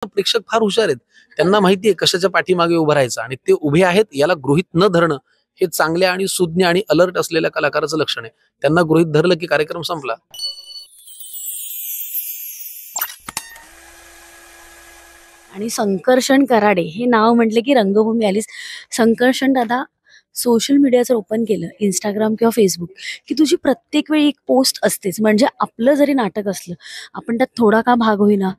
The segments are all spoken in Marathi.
प्रेक्षक फार हुशार आहेत. त्यांना माहिती आहे कशाच्या पाठीमागे उभं राहायचं आणि ते उभे आहेत याला गृहीत न धरणं हे चांगल्या आणि सुज्ञ आणि अलर्ट असलेल्या कलाकाराचं लक्षण आहे. त्यांना गृहीत धरलं की कार्यक्रम संपला. आणि संकर्षण कराडे हे नाव म्हटलं की रंगभूमी आलीच. संकर्षण दादा, सोशल मीडिया जर ओपन केलं इंस्टाग्राम किंवा फेसबुक, की तुझी प्रत्येक वेळी एक पोस्ट असतेच. म्हणजे आपलं जरी नाटक असलं, आपण त्यात थोडा का भाग होईना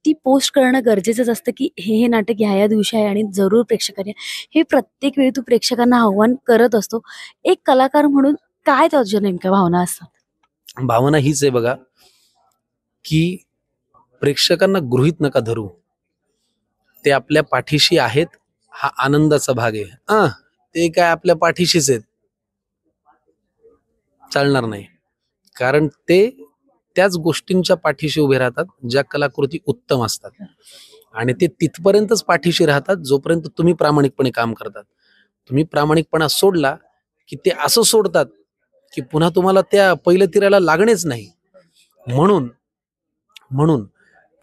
ती पोस्ट करणं गरजेचंच असतं, की हे नाटक ह्या दिवशी आहे आणि जरूर प्रेक्षकांनी हे प्रत्येक वेळी तू प्रेक्षकांना आव्हान करत असतो. एक कलाकार म्हणून काय तुझ्या नेमक्या भावना असतात? भावना हीच आहे बघा, की प्रेक्षकांना गृहीत नका धरू. ते आपल्या पाठीशी आहेत हा आनंदाचा भाग आहे. ते काय आपल्या पाठीशीच आहेत चालणार नाही. कारण ते त्याच गोष्टींच्या पाठीशी उभे राहतात ज्या कलाकृती उत्तम असतात आणि ते तिथपर्यंतच पाठीशी राहतात जोपर्यंत तुम्ही प्रामाणिकपणे काम करतात. तुम्ही प्रामाणिकपणा सोडला की ते असं सोडतात की पुन्हा तुम्हाला त्या पहिल्या तिराला लागणेच नाही. म्हणून म्हणून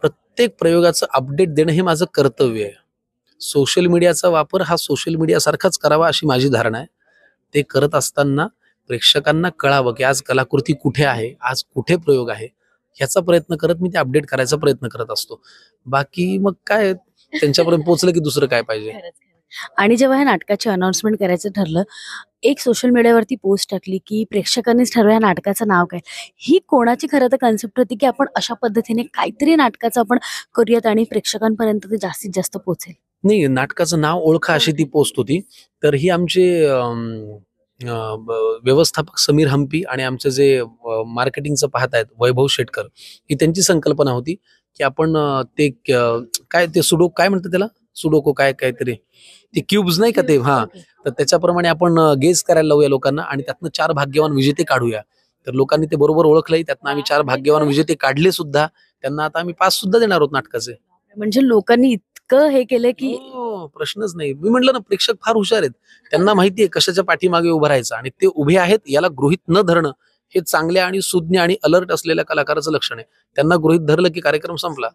प्रत्येक प्रयोगाचं अपडेट देणं हे माझं कर्तव्य आहे. सोशल मीडियाचा वापर हा सोशल मीडिया सारखाच करावा अशी माझी धारणा आहे. ते करत असताना प्रेक्षकांना कळावं की आज कलाकृती कुठे आहे, आज कुठे प्रयोग आहे, ह्याचा प्रयत्न करत मी ते अपडेट करायचा प्रयत्न करत असतो. बाकी मग काय त्यांच्यापर्यंत पोहोचलं की दुसरं काय पाहिजे. खरंच, खरंच. आणि जेव्हा ह्या नाटकाची अनाउन्समेंट करायचं ठरलं, एक सोशल मीडियावरती पोस्ट टाकली, की प्रेक्षकांनीच ठरवा या नाटकाचं नाव काय. ही कोणाची खरं तर कन्सेप्ट होती, की आपण अशा पद्धतीने काहीतरी नाटकाचं आपण करूयात आणि प्रेक्षकांपर्यंत ते जास्तीत जास्त पोहोचेल? नाही, नाटकाचं नाव ओळखा अशी ती पोस्ट होती. तर ही आमचे व्यवस्थापक समीर हम्पी आणि आमचे जे मार्केटिंगचं पाहतायत वैभव शेटकर, ही त्यांची संकल्पना होती की आपण काय ते सुडो काय म्हणतात त्याला, सुडोको काय काहीतरी ते क्यूब्स नाही का ते, तर त्याच्याप्रमाणे आपण गेस करायला लावूया लोकांना आणि त्यातनं 4 भाग्यवान विजेते काढूया. तर लोकांनी ते बरोबर ओळखलंय. त्यातनं आम्ही 4 भाग्यवान विजेते काढले सुद्धा. त्यांना आता आम्ही पास सुद्धा देणार आहोत नाटकाचे. म्हणजे लोकांनी इतकं हे केलं, की हो, प्रश्नच नाही. मी म्हटलं ना प्रेक्षक फार हुशार आहेत. त्यांना माहिती आहे कशाच्या पाठीमागे उभं राहायचं आणि ते उभे आहेत याला गृहीत न धरणं हे चांगल्या आणि सुज्ञ आणि अलर्ट असलेल्या कलाकाराचं लक्षण आहे. त्यांना गृहीत धरलं की कार्यक्रम संपला.